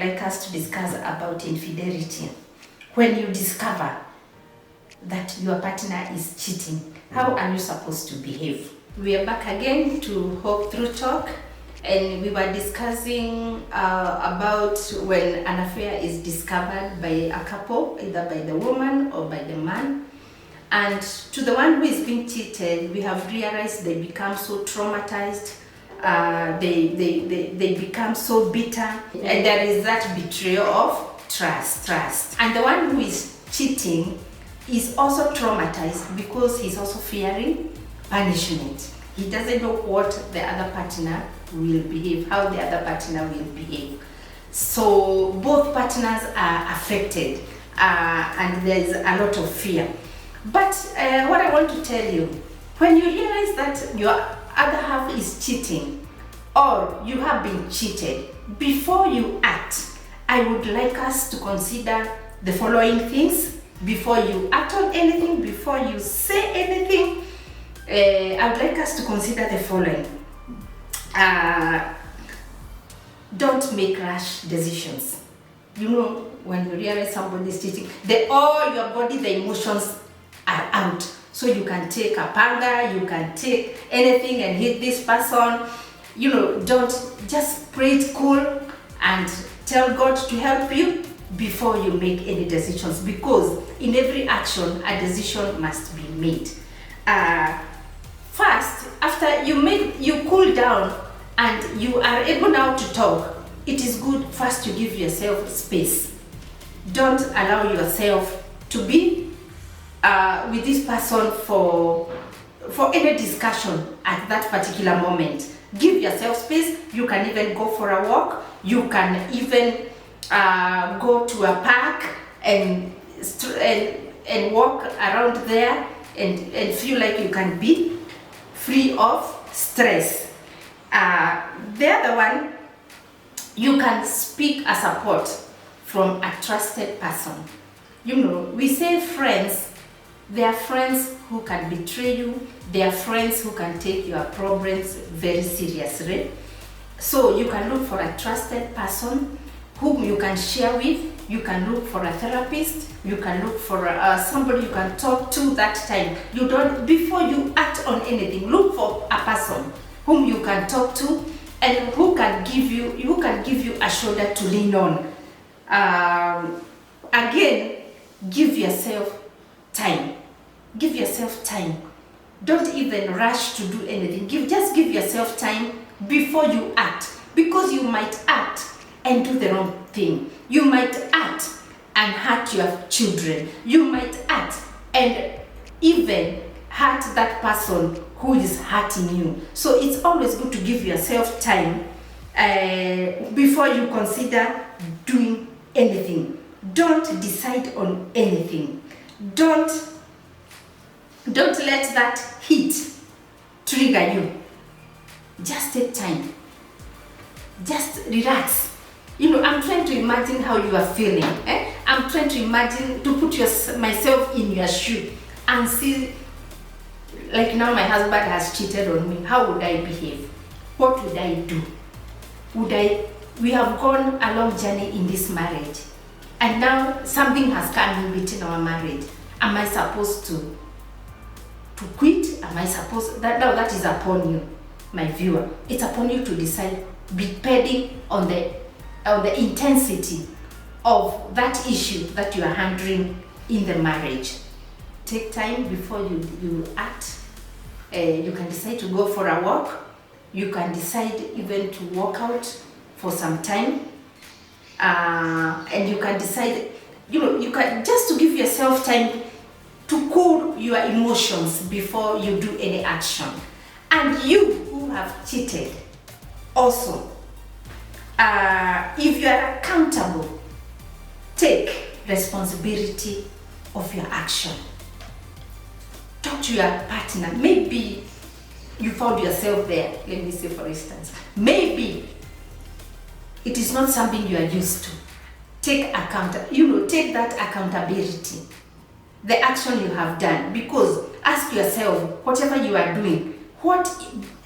like us to discuss about infidelity. When you discover that your partner is cheating, how are you supposed to behave? We are back again to Hope Through Talk, and we were discussing about when an affair is discovered by a couple, either by the woman or by the man. And to the one who is being cheated, we have realized they become so traumatized, they become so bitter, and there is that betrayal of trust. And the one who is cheating is also traumatized because he's also fearing punishment. He doesn't know what the other partner will behave, how the other partner will behave. So both partners are affected, and there's a lot of fear. But what I want to tell you, when you realize that your other half is cheating or you have been cheated, before you act, I would like us to consider the following things. Before you act on anything, before you say anything, I would like us to consider the following. Don't make rash decisions. You know, when you realize somebody is cheating, all your body, the emotions are out. So you can take a panga, you can take anything and hit this person. You know, don't just play it cool and tell God to help you before you make any decisions, because in every action a decision must be made. First, after you cool down and you are able now to talk, it is good first to give yourself space. Don't allow yourself to be with this person for any discussion at that particular moment. Give yourself space. You can even go for a walk. You can even go to a park and walk around there and feel like you can be free of stress. The other one, you can speak a support from a trusted person. You know, we say friends. There are friends who can betray you. There are friends who can take your problems very seriously. So you can look for a trusted person whom you can share with. You can look for a therapist. You can look for somebody you can talk to that time. Before you act on anything, look for a person whom you can talk to and who can give you a shoulder to lean on. Again, give yourself time. Give yourself time. Don't even rush to do anything. Just give yourself time before you act, because you might act and do the wrong thing. You might act and hurt your children. You might act and even hurt that person who is hurting you. So it's always good to give yourself time before you consider doing anything. Don't decide on anything. Don't let that heat trigger you. Just take time. Just relax. You know, I'm trying to imagine how you are feeling. I'm trying to imagine, to put myself in your shoe and see, like now my husband has cheated on me. How would I behave? What would I do? We have gone a long journey in this marriage, and now something has come in between our marriage. Am I supposed to quit? Am I supposed that? Now that is upon you, my viewer. It's upon you to decide, depending on the intensity of that issue that you are handling in the marriage. Take time before you act. You can decide to go for a walk. You can decide even to walk out for some time, and you can decide. You can just to give yourself time to cool your emotions before you do any action. And you who have cheated, also, if you are accountable, take responsibility of your action. Talk to your partner. Maybe you found yourself there. Let me say, for instance, maybe it is not something you are used to. Take that accountability, the action you have done, because ask yourself, whatever you are doing, what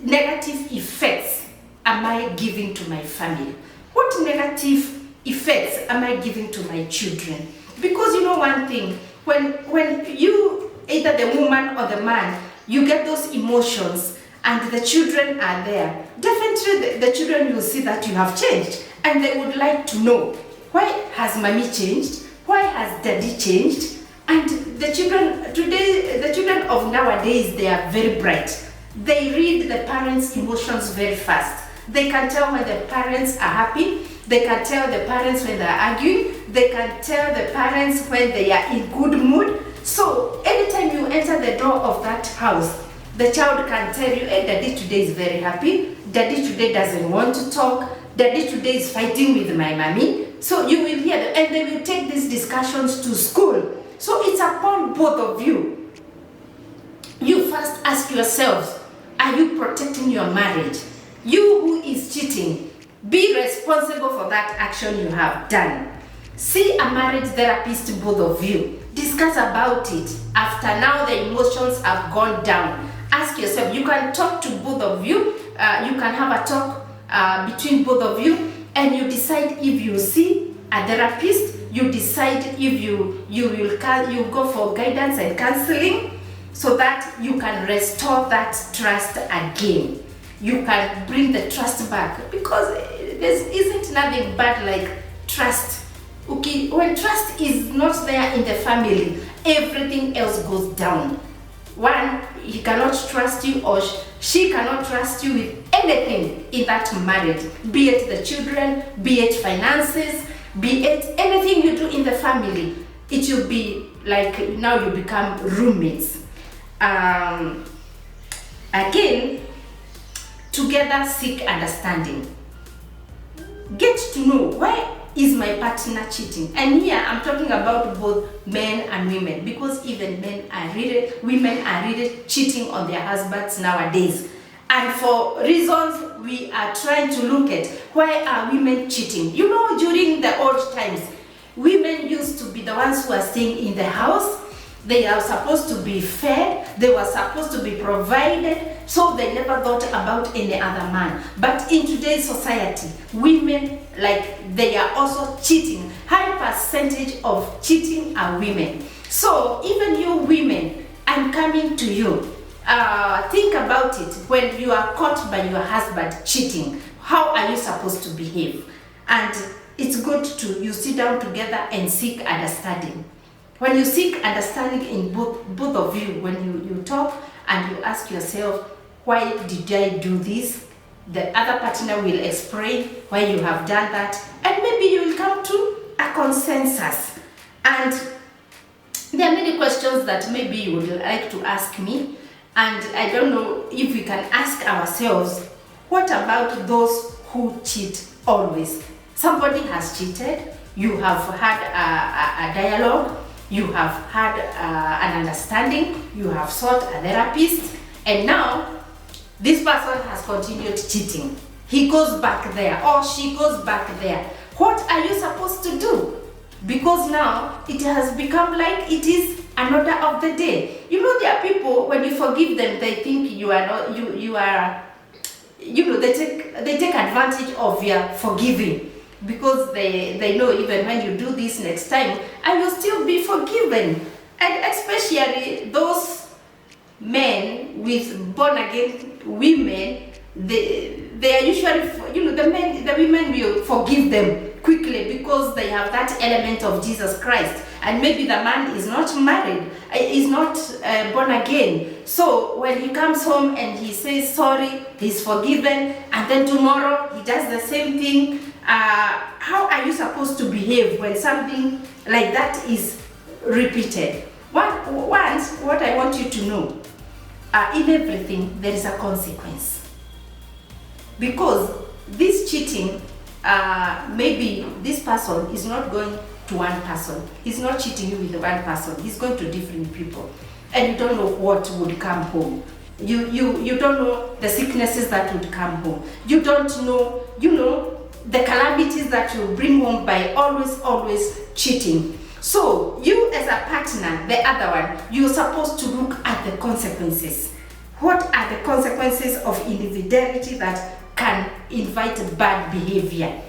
negative effects am I giving to my family? What negative effects am I giving to my children? Because you know one thing, when you, either the woman or the man, you get those emotions and the children are there, definitely the children will see that you have changed and they would like to know, why has mommy changed? Why has daddy changed? And the children today, the children of nowadays, they are very bright. They read the parents' emotions very fast. They can tell when the parents are happy. They can tell the parents when they are arguing. They can tell the parents when they are in good mood. So anytime you enter the door of that house, the child can tell you, hey, daddy today is very happy. Daddy today doesn't want to talk. Daddy today is fighting with my mommy. So you will hear them, and they will take these discussions to school. So it's upon both of you. You first ask yourselves, are you protecting your marriage? You who is cheating, be responsible for that action you have done. See a marriage therapist, both of you. Discuss about it. After now the emotions have gone down, ask yourself, you can talk to both of you. You can have a talk between both of you, and you decide if you see a therapist. You decide if you go for guidance and counseling, so that you can restore that trust again. You can bring the trust back, because there isn't nothing bad like trust. Okay, when trust is not there in the family, everything else goes down. One, he cannot trust you, or she cannot trust you with anything in that marriage, be it the children, be it finances, be it anything you do in the family. It will be like now you become roommates. Again, together seek understanding. Get to know, why is my partner cheating? And here I'm talking about both men and women, because even women are really cheating on their husbands nowadays. And for reasons we are trying to look at, why are women cheating? You know, during the old times, women used to be the ones who are staying in the house. They are supposed to be fed, they were supposed to be provided, so they never thought about any other man. But in today's society, women, like, they are also cheating. High percentage of cheating are women. So even you women, I'm coming to you. Think about it. When you are caught by your husband cheating, how are you supposed to behave? And it's good to you sit down together and seek understanding. When you seek understanding in both of you, when you talk and you ask yourself, why did I do this? The other partner will explain why you have done that, and maybe you will come to a consensus. And there are many questions that maybe you would like to ask me, and I don't know if we can ask ourselves, what about those who cheat always? Somebody has cheated, you have had a dialogue, you have had an understanding, you have sought a therapist, and now this person has continued cheating. He goes back there, or she goes back there. What are you supposed to do? Because now it has become like it is an order of the day. You know, there are people, when you forgive them, they think you are not, you are, you know, they take advantage of your forgiving, because they know even when you do this next time, I will still be forgiven. And especially those men with born again women, they are usually, you know, the women will forgive them quickly, because they have that element of Jesus Christ. And maybe the man is not married, is not born again. So when he comes home and he says sorry, he's forgiven, and then tomorrow he does the same thing. How are you supposed to behave when something like that is repeated? Once, what I want you to know, in everything there is a consequence. Because this cheating, maybe this person is not going to one person. He's not cheating you with one person. He's going to different people. And you don't know what would come home. You don't know the sicknesses that would come home. You don't know, you know, the calamities that you bring home by always cheating. So you as a partner, the other one, you're supposed to look at the consequences. What are the consequences of infidelity that can invite bad behavior?